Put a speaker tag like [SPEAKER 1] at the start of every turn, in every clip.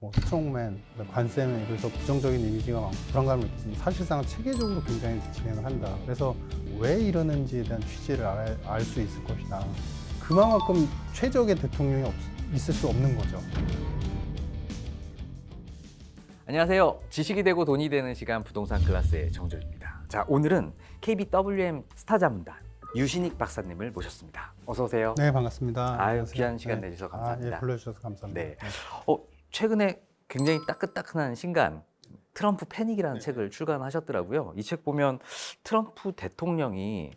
[SPEAKER 1] 뭐 스트롱맨, 관세는 그래서 부정적인 이미지가 많고 불안감을 느끼고 사실상 체계적으로 굉장히 진행을 한다. 그래서 왜 이러는지에 대한 취지를 알 수 있을 것이다. 그만큼 최적의 대통령이 있을 수 없는 거죠.
[SPEAKER 2] 안녕하세요. 지식이 되고 돈이 되는 시간 부동산 클래스의 정조입니다. 자, 오늘은 KBWM 스타자문단 유신익 박사님을 모셨습니다. 어서 오세요.
[SPEAKER 1] 네, 반갑습니다.
[SPEAKER 2] 아유,
[SPEAKER 1] 안녕하세요.
[SPEAKER 2] 귀한 시간 내주셔서 감사합니다.
[SPEAKER 1] 예, 불러주셔서 감사합니다.
[SPEAKER 2] 네. 최근에 굉장히 따끈따끈한 신간 트럼프 패닉이라는 책을 출간하셨더라고요. 이 책 보면 트럼프 대통령이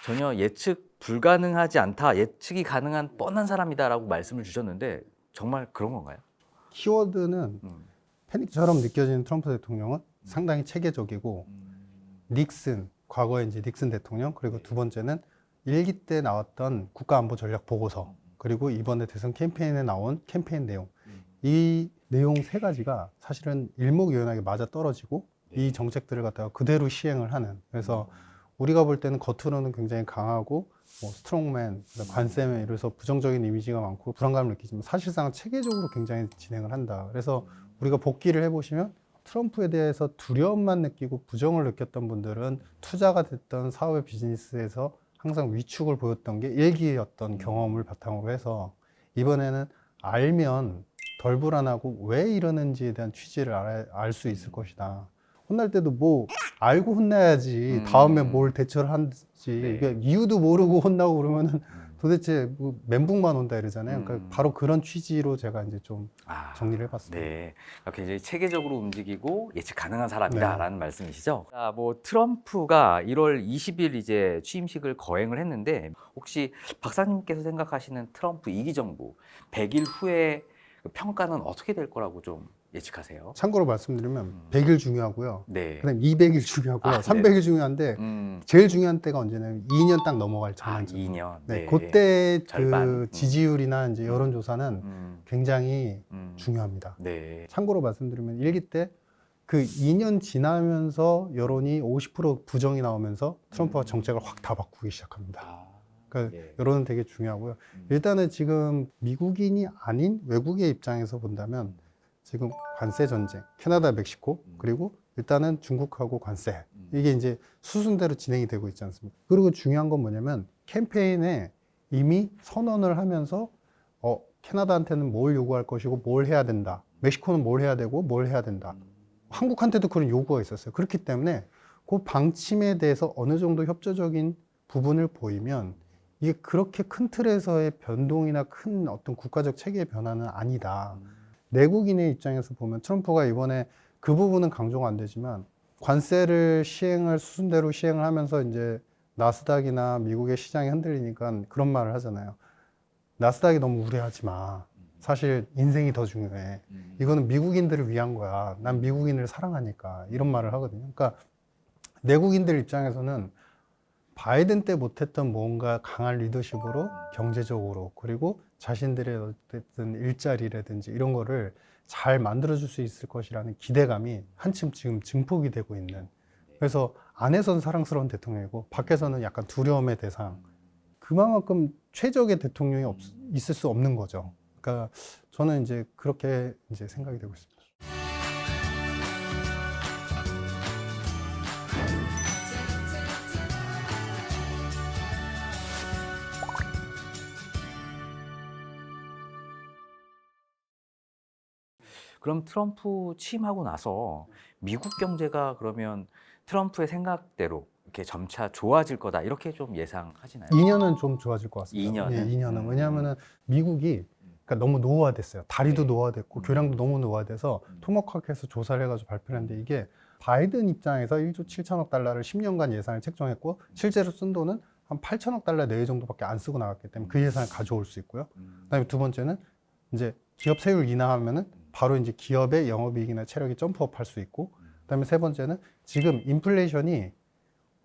[SPEAKER 2] 전혀 예측 불가능하지 않다, 예측이 가능한 뻔한 사람이다라고 말씀을 주셨는데 정말 그런 건가요?
[SPEAKER 1] 키워드는 패닉처럼 느껴지는 트럼프 대통령은 상당히 체계적이고 닉슨, 과거에 이제 닉슨 대통령, 그리고 두 번째는 일기 때 나왔던 국가안보 전략 보고서, 그리고 이번에 대선 캠페인에 나온 캠페인 내용, 이 내용 세 가지가 사실은 일목요연하게 맞아 떨어지고 이 정책들을 갖다가 그대로 시행을 하는, 그래서 우리가 볼 때는 겉으로는 굉장히 강하고 뭐 스트롱맨, 관세맨 이래서 부정적인 이미지가 많고 불안감을 느끼지만 사실상 체계적으로 굉장히 진행을 한다. 그래서 우리가 복기를 해보시면 트럼프에 대해서 두려움만 느끼고 부정을 느꼈던 분들은 투자가 됐던 사업의 비즈니스에서 항상 위축을 보였던 게 일기였던 경험을 바탕으로 해서 이번에는 알면 덜 불안하고 왜 이러는지에 대한 취지를 알 수 있을 것이다. 혼날 때도 뭐 알고 혼나야지 다음에 뭘 대처를 하지. 이게 이유도 모르고 혼나고 그러면은 도대체 뭐 멘붕만 온다 이러잖아요. 그러니까 바로 그런 취지로 제가 이제 좀 정리를 해봤습니다.
[SPEAKER 2] 네, 굉장히 체계적으로 움직이고 예측 가능한 사람이다라는 말씀이시죠? 자, 뭐 트럼프가 1월 20일 이제 취임식을 거행을 했는데 혹시 박사님께서 생각하시는 트럼프 2기 정부 100일 후에 그 평가는 어떻게 될 거라고 좀 예측하세요?
[SPEAKER 1] 참고로 말씀드리면 100일 중요하고요.
[SPEAKER 2] 네.
[SPEAKER 1] 그다음 200일 중요하고요. 300일 중요한데 제일 중요한 때가 언제냐면 2년 딱 넘어갈 전환점.
[SPEAKER 2] 2년.
[SPEAKER 1] 네,
[SPEAKER 2] 네.
[SPEAKER 1] 그때
[SPEAKER 2] 절반.
[SPEAKER 1] 그 지지율이나 이제 여론조사는 굉장히 중요합니다.
[SPEAKER 2] 네.
[SPEAKER 1] 참고로 말씀드리면 1기 때 그 2년 지나면서 여론이 50% 부정이 나오면서 트럼프가 정책을 확 다 바꾸기 시작합니다. 그러니까
[SPEAKER 2] 예.
[SPEAKER 1] 여론은 되게 중요하고요. 일단은 지금 미국인이 아닌 외국의 입장에서 본다면 지금 관세 전쟁, 캐나다, 멕시코, 그리고 일단은 중국하고 관세, 이게 이제 수순대로 진행이 되고 있지 않습니까? 그리고 중요한 건 뭐냐면 캠페인에 이미 선언을 하면서 캐나다한테는 뭘 요구할 것이고 뭘 해야 된다, 멕시코는 뭘 해야 되고 뭘 해야 된다, 한국한테도 그런 요구가 있었어요. 그렇기 때문에 그 방침에 대해서 어느 정도 협조적인 부분을 보이면 이게 그렇게 큰 틀에서의 변동이나 큰 어떤 국가적 체계의 변화는 아니다. 내국인의 입장에서 보면 트럼프가 이번에 그 부분은 강조가 안 되지만 관세를 수순대로 시행을 하면서 이제 나스닥이나 미국의 시장이 흔들리니까 그런 말을 하잖아요. 나스닥이 너무 우려하지 마. 사실 인생이 더 중요해. 이거는 미국인들을 위한 거야. 난 미국인을 사랑하니까. 이런 말을 하거든요. 그러니까 내국인들 입장에서는 바이든 때 못했던 뭔가 강한 리더십으로 경제적으로 그리고 자신들의 어쨌든 일자리라든지 이런 거를 잘 만들어줄 수 있을 것이라는 기대감이 한층 지금 증폭이 되고 있는, 그래서 안에서는 사랑스러운 대통령이고 밖에서는 약간 두려움의 대상, 그만큼 최적의 대통령이 있을 수 없는 거죠. 그러니까 저는 이제 그렇게 이제 생각이 되고 있습니다.
[SPEAKER 2] 그럼 트럼프 취임하고 나서 미국 경제가 그러면 트럼프의 생각대로 이렇게 점차 좋아질 거다 이렇게 좀 예상하시나요?
[SPEAKER 1] 2년은 좀 좋아질 것 같습니다.
[SPEAKER 2] 2년은?
[SPEAKER 1] 예, 2년은. 왜냐하면은 미국이 그러니까 너무 노화됐어요. 다리도
[SPEAKER 2] 네.
[SPEAKER 1] 노화됐고 교량도 너무 노화돼서 토목학에서 조사를 해가지고 발표를 했는데 이게 바이든 입장에서 1조 7천억 달러를 10년간 예산을 책정했고 실제로 쓴 돈은 한 8천억 달러 내외 정도밖에 안 쓰고 나갔기 때문에 그 예산을 가져올 수 있고요. 그다음에 두 번째는 이제 기업 세율 인하하면은 바로 이제 기업의 영업이익이나 체력이 점프업 할 수 있고, 그다음에 세 번째는 지금 인플레이션이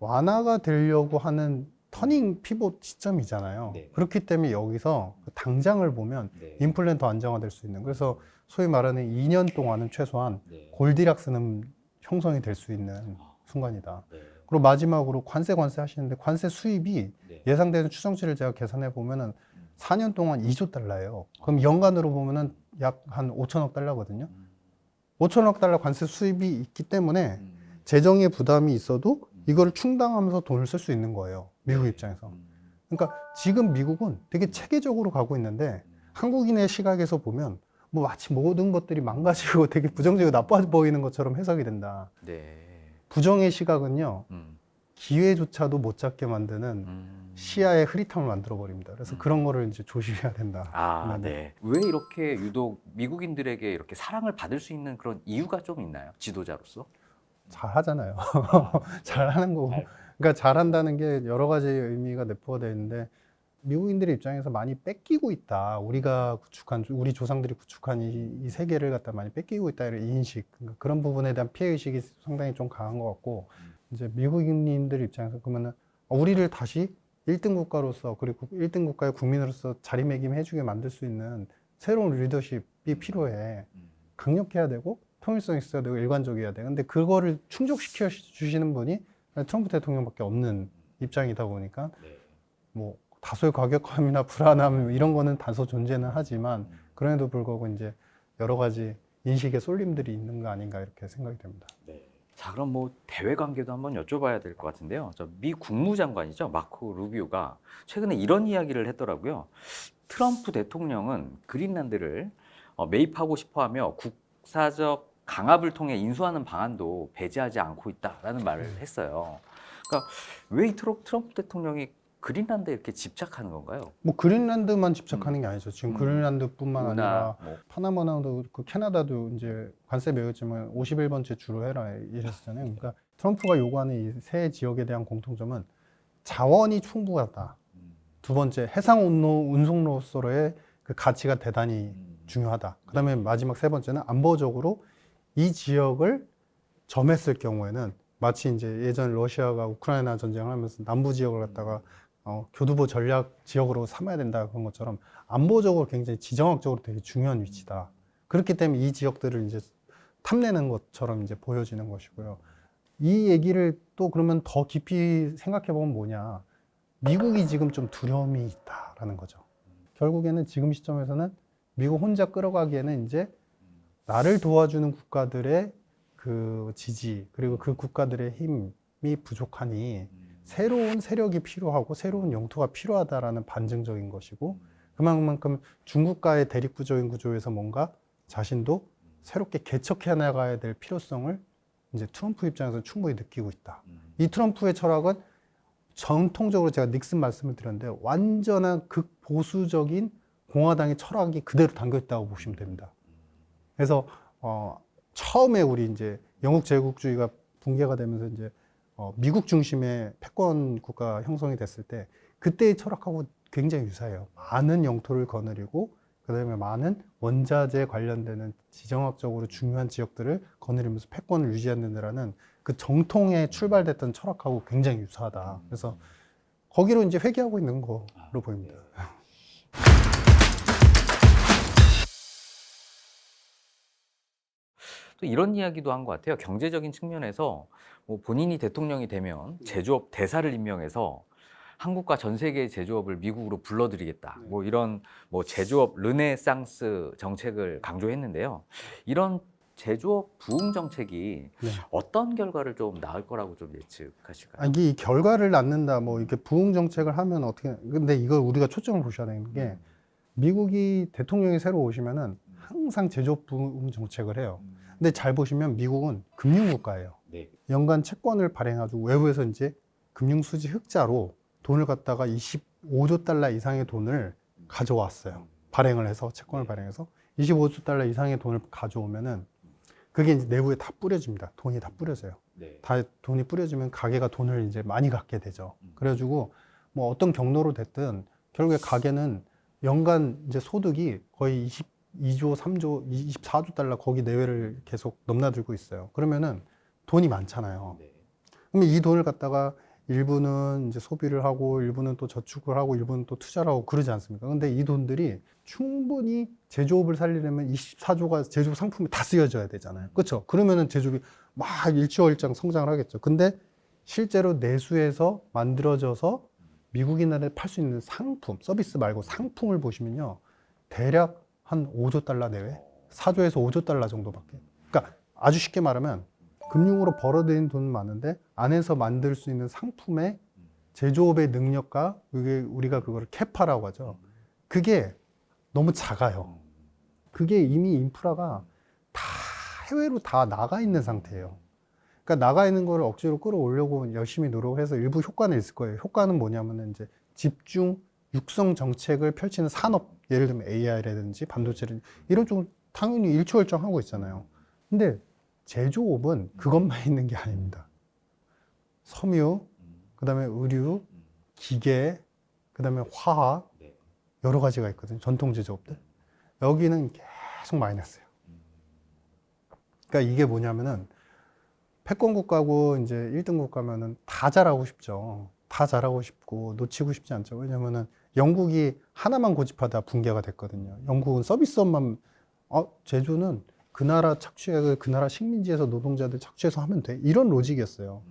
[SPEAKER 1] 완화가 되려고 하는 터닝 피봇 시점이잖아요.
[SPEAKER 2] 네.
[SPEAKER 1] 그렇기 때문에 여기서 당장을 보면 인플레는 더 안정화될 수 있는, 그래서 소위 말하는 2년 동안은 최소한 골디락스는 형성이 될 수 있는 순간이다. 그리고 마지막으로 관세 하시는데 관세 수입이 예상되는 추정치를 제가 계산해 보면은 4년 동안 2조 달러예요. 그럼 연간으로 보면은 약 한 5천억 달러거든요. 5천억 달러 관세 수입이 있기 때문에 재정의 부담이 있어도 이걸 충당하면서 돈을 쓸 수 있는 거예요. 미국 입장에서. 그러니까 지금 미국은 되게 체계적으로 가고 있는데 한국인의 시각에서 보면 뭐 마치 모든 것들이 망가지고 되게 부정적이고 나빠 보이는 것처럼 해석이 된다.
[SPEAKER 2] 네.
[SPEAKER 1] 부정의 시각은요,
[SPEAKER 2] 음.
[SPEAKER 1] 기회조차도 못 잡게 만드는 시야의 흐릿함을 만들어 버립니다. 그래서 그런 거를 이제 조심해야 된다.
[SPEAKER 2] 아, 네. 왜 이렇게 유독 미국인들에게 이렇게 사랑을 받을 수 있는 그런 이유가 좀 있나요? 지도자로서?
[SPEAKER 1] 잘 하잖아요. 잘 하는 거고.
[SPEAKER 2] 잘.
[SPEAKER 1] 그러니까 잘한다는 게 여러 가지 의미가 내포가 되어 있는데 미국인들의 입장에서 많이 뺏기고 있다. 우리가 구축한, 우리 조상들이 구축한 이 세계를 갖다 많이 뺏기고 있다. 이런 인식. 그러니까 그런 부분에 대한 피해의식이 상당히 좀 강한 것 같고 이제 미국인들 입장에서 그러면은 우리를 다시 1등 국가로서 그리고 1등 국가의 국민으로서 자리매김해 주게 만들 수 있는 새로운 리더십이 필요해. 강력해야 되고 통일성 있어야 되고 일관적이어야 돼. 근데 그거를 충족시켜 주시는 분이 트럼프 대통령밖에 없는 입장이다 보니까 뭐 다소의 과격함이나 불안함 이런 거는 다소 존재는 하지만 그럼에도 불구하고 이제 여러 가지 인식의 쏠림들이 있는 거 아닌가 이렇게 생각이 됩니다.
[SPEAKER 2] 자, 그럼 뭐 대외 관계도 한번 여쭤봐야 될 것 같은데요. 미 국무장관이죠. 마코 루비오가 최근에 이런 이야기를 했더라고요. 트럼프 대통령은 그린란드를 매입하고 싶어하며 국사적 강압을 통해 인수하는 방안도 배제하지 않고 있다라는 말을 했어요. 그러니까 왜 이 트럼프 대통령이 그린란드에 이렇게 집착하는 건가요?
[SPEAKER 1] 뭐 그린란드만 집착하는 게 아니죠. 지금 그린란드뿐만 아니라
[SPEAKER 2] 뭐.
[SPEAKER 1] 파나마나도 그 캐나다도 이제 관세 매겼지만 51번째 주로 해라 이랬잖아요. 그러니까 트럼프가 요구하는 이 세 지역에 대한 공통점은 자원이 충분하다. 두 번째 해상 운송로서의 그 가치가 대단히 중요하다. 그다음에 마지막 세 번째는 안보적으로 이 지역을 점했을 경우에는 마치 이제 예전 러시아가 우크라이나 전쟁을 하면서 남부 지역을 갖다가 교두보 전략 지역으로 삼아야 된다 그런 것처럼 안보적으로 굉장히 지정학적으로 되게 중요한 위치다. 그렇기 때문에 이 지역들을 이제 탐내는 것처럼 이제 보여지는 것이고요. 이 얘기를 또 그러면 더 깊이 생각해 보면 뭐냐? 미국이 지금 좀 두려움이 있다라는 거죠. 결국에는 지금 시점에서는 미국 혼자 끌어가기에는 이제 나를 도와주는 국가들의 그 지지 그리고 그 국가들의 힘이 부족하니 새로운 세력이 필요하고 새로운 영토가 필요하다라는 반증적인 것이고 그만큼 중국과의 대립구조인 구조에서 뭔가 자신도 새롭게 개척해 나가야 될 필요성을 이제 트럼프 입장에서 충분히 느끼고 있다. 이 트럼프의 철학은 전통적으로 제가 닉슨 말씀을 드렸는데 완전한 극보수적인 공화당의 철학이 그대로 담겨 있다고 보시면 됩니다. 그래서 처음에 우리 이제 영국 제국주의가 붕괴가 되면서 이제 미국 중심의 패권 국가 형성이 됐을 때 그때의 철학하고 굉장히 유사해요. 많은 영토를 거느리고 그다음에 많은 원자재 관련되는 지정학적으로 중요한 지역들을 거느리면서 패권을 유지하는 그 정통에 출발됐던 철학하고 굉장히 유사하다. 그래서 거기로 이제 회귀하고 있는 거로 보입니다.
[SPEAKER 2] 또 이런 이야기도 한 것 같아요. 경제적인 측면에서 뭐 본인이 대통령이 되면 제조업 대사를 임명해서 한국과 전 세계의 제조업을 미국으로 불러들이겠다. 뭐 이런 뭐 제조업 르네상스 정책을 강조했는데요. 이런 제조업 부흥 정책이
[SPEAKER 1] 네.
[SPEAKER 2] 어떤 결과를 좀 낳을 거라고 좀 예측하실까요?
[SPEAKER 1] 이게 결과를 낳는다, 뭐 이렇게 부흥 정책을 하면 어떻게? 근데 이걸 우리가 초점을 보셔야 되는 게 미국이 대통령이 새로 오시면은 항상 제조업 부흥 정책을 해요. 근데 잘 보시면 미국은 금융국가예요.
[SPEAKER 2] 네.
[SPEAKER 1] 연간 채권을 발행해가지고 외부에서 이제 금융수지 흑자로 돈을 갖다가 25조 달러 이상의 돈을 가져왔어요. 발행을 해서 채권을 발행해서 25조 달러 이상의 돈을 가져오면은 그게 이제 내부에 다 뿌려집니다. 돈이 다 뿌려져요.
[SPEAKER 2] 네.
[SPEAKER 1] 다 돈이 뿌려지면 가게가 돈을 이제 많이 갖게 되죠. 그래가지고 뭐 어떤 경로로 됐든 결국에 가게는 연간 이제 소득이 거의 22조, 3조, 24조 달러 거기 내외를 계속 넘나들고 있어요. 그러면은 돈이 많잖아요. 그러면 이 돈을 갖다가 일부는 이제 소비를 하고 일부는 또 저축을 하고 일부는 또 투자를 하고 그러지 않습니까? 근데 이 돈들이 충분히 제조업을 살리려면 24조가 제조업 상품이 다 쓰여져야 되잖아요. 그렇죠? 그러면은 제조업이 막 일취월장 성장을 하겠죠. 근데 실제로 내수에서 만들어져서 미국인한테 팔 수 있는 상품, 서비스 말고 상품을 보시면요. 대략 한 5조 달러 내외, 4조에서 5조 달러 정도밖에. 그러니까 아주 쉽게 말하면 금융으로 벌어들인 돈은 많은데 안에서 만들 수 있는 상품의 제조업의 능력과 그게 우리가 그거를 캐파라고 하죠. 그게 너무 작아요. 그게 이미 인프라가 다 해외로 다 나가 있는 상태예요. 그러니까 나가 있는 거를 억지로 끌어오려고 열심히 노력해서 일부 효과는 있을 거예요. 효과는 뭐냐면은 이제 집중 육성 정책을 펼치는 산업, 예를 들면 AI라든지 반도체라든지 이런 쪽은 당연히 일취월장하고 있잖아요. 근데 제조업은 그것만 있는 게 아닙니다. 섬유, 그다음에 의류, 기계, 그다음에 화학 여러 가지가 있거든요. 전통 제조업들. 여기는 계속 마이너스예요. 그러니까 이게 뭐냐면은 패권 국가고 이제 1등 국가면은 다 잘하고 싶죠. 다 잘하고 싶고 놓치고 싶지 않죠. 왜냐면은 영국이 하나만 고집하다 붕괴가 됐거든요. 영국은 서비스업만 제조는 그 나라 착취해서 그 나라 식민지에서 노동자들 착취해서 하면 돼. 이런 로직이었어요.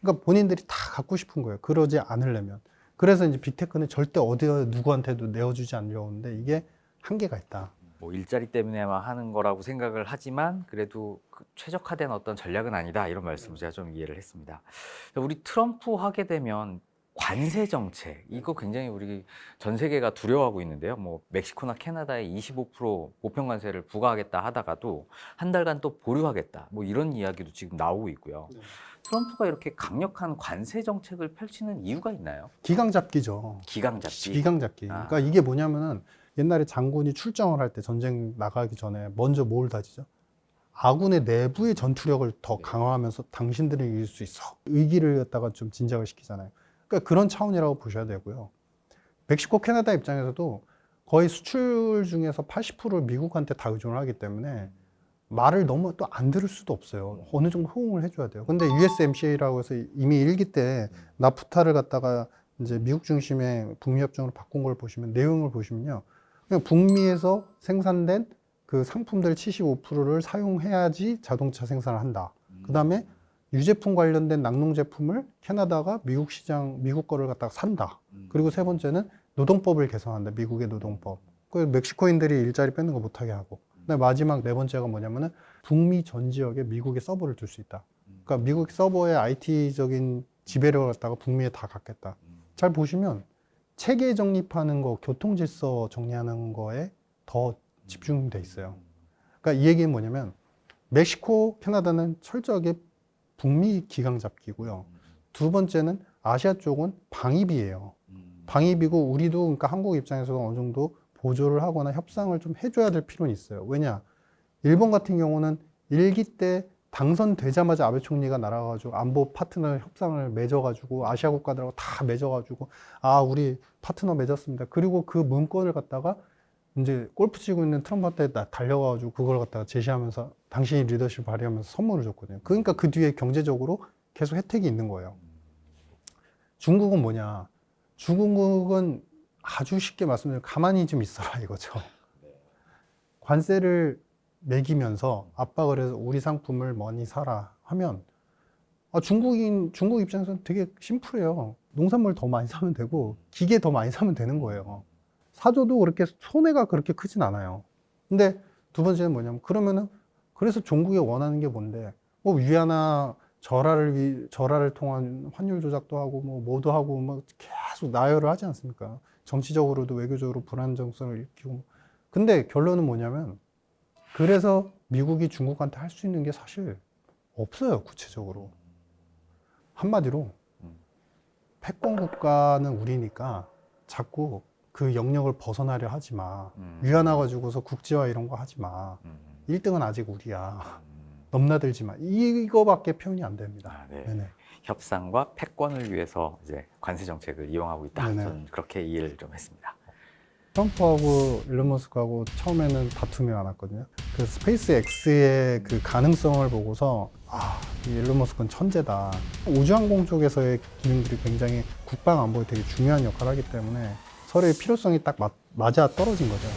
[SPEAKER 1] 그러니까 본인들이 다 갖고 싶은 거예요. 그러지 않으려면. 그래서 이제 빅테크는 절대 어디 누구한테도 내어주지 않으려고 하는데 이게 한계가 있다.
[SPEAKER 2] 뭐 일자리 때문에만 하는 거라고 생각을 하지만 그래도 그 최적화된 어떤 전략은 아니다 이런 말씀을 제가 좀 이해를 했습니다. 우리 트럼프 하게 되면 관세 정책 이거 굉장히 우리 전 세계가 두려워하고 있는데요. 뭐 멕시코나 캐나다에 25% 보편 관세를 부과하겠다 하다가도 한 달간 또 보류하겠다 뭐 이런 이야기도 지금 나오고 있고요. 트럼프가 이렇게 강력한 관세 정책을 펼치는 이유가 있나요?
[SPEAKER 1] 기강 잡기죠.
[SPEAKER 2] 기강 잡기.
[SPEAKER 1] 기강 잡기. 그러니까 이게 뭐냐면은 옛날에 장군이 출정을 할 때 전쟁 나가기 전에 먼저 뭘 다지죠? 아군의 내부의 전투력을 더 강화하면서 당신들이 이길 수 있어. 의기를 갖다가 좀 진작을 시키잖아요. 그러니까 그런 차원이라고 보셔야 되고요. 멕시코, 캐나다 입장에서도 거의 수출 중에서 80%를 미국한테 다 의존을 하기 때문에 말을 너무 또 안 들을 수도 없어요. 어느 정도 호응을 해줘야 돼요. 근데 USMCA라고 해서 이미 1기 때 나프타를 갖다가 이제 미국 중심의 북미 협정으로 바꾼 걸 보시면 내용을 보시면요. 그냥 북미에서 생산된 그 상품들 75%를 사용해야지 자동차 생산을 한다. 그 다음에 유제품 관련된 낙농 제품을 캐나다가 미국 시장, 미국 거를 갖다가 산다. 그리고 세 번째는 노동법을 개선한다. 미국의 노동법. 그 멕시코인들이 일자리 뺏는 거 못하게 하고. 그다음에 마지막 네 번째가 뭐냐면은 북미 전 지역에 미국의 서버를 둘 수 있다. 그러니까 미국 서버의 IT적인 지배력을 갖다가 북미에 다 갖겠다. 잘 보시면 체계 정립하는 거, 교통 질서 정리하는 거에 더 집중돼 있어요. 그러니까 이 얘기는 뭐냐면 멕시코, 캐나다는 철저하게 북미 기강 잡기고요. 두 번째는 아시아 쪽은 방위비예요. 방위비고 우리도 그러니까 한국 입장에서도 어느 정도 보조를 하거나 협상을 좀 해줘야 될 필요는 있어요. 왜냐? 일본 같은 경우는 1기 때 당선되자마자 아베 총리가 날아가가지고 안보 파트너 협상을 맺어가지고 아시아 국가들하고 다 맺어가지고 우리 파트너 맺었습니다. 그리고 그 문건을 갖다가 이제 골프 치고 있는 트럼프한테 달려가지고 그걸 갖다가 제시하면서 당신이 리더십 발휘하면서 선물을 줬거든요. 그러니까 그 뒤에 경제적으로 계속 혜택이 있는 거예요. 중국은 뭐냐? 중국은 아주 쉽게 말씀드리면 가만히 좀 있어라 이거죠. 관세를 매기면서 압박을 해서 우리 상품을 많이 사라 하면 중국 입장에서는 되게 심플해요. 농산물 더 많이 사면 되고 기계 더 많이 사면 되는 거예요. 사줘도 그렇게 손해가 그렇게 크진 않아요. 근데 두 번째는 뭐냐면 그래서 종국이 원하는 게 뭔데 위안화 절하를 통한 환율 조작도 하고 뭐도 하고 계속 나열을 하지 않습니까? 정치적으로도 외교적으로 불안정성을 일으키고. 근데 결론은 뭐냐면 그래서 미국이 중국한테 할 수 있는 게 사실 없어요, 구체적으로. 한마디로 패권 국가는 우리니까 자꾸 그 영역을 벗어나려 하지 마. 위안화 가지고서 국제화 이런 거 하지 마. 1등은 아직 우리야. 넘나들지 마. 이거밖에 표현이 안 됩니다.
[SPEAKER 2] 네.
[SPEAKER 1] 네네.
[SPEAKER 2] 협상과 패권을 위해서 이제 관세 정책을 이용하고 있다.
[SPEAKER 1] 네네.
[SPEAKER 2] 저는 그렇게 이해를 좀 했습니다.
[SPEAKER 1] 트럼프하고 일론 머스크하고 처음에는 다툼이 많았거든요. 그 스페이스 X의 그 가능성을 보고서 이 일론 머스크는 천재다. 우주항공 쪽에서의 기능들이 굉장히 국방 안보에 되게 중요한 역할을 하기 때문에 서로의 필요성이 딱 맞아 떨어진 거죠.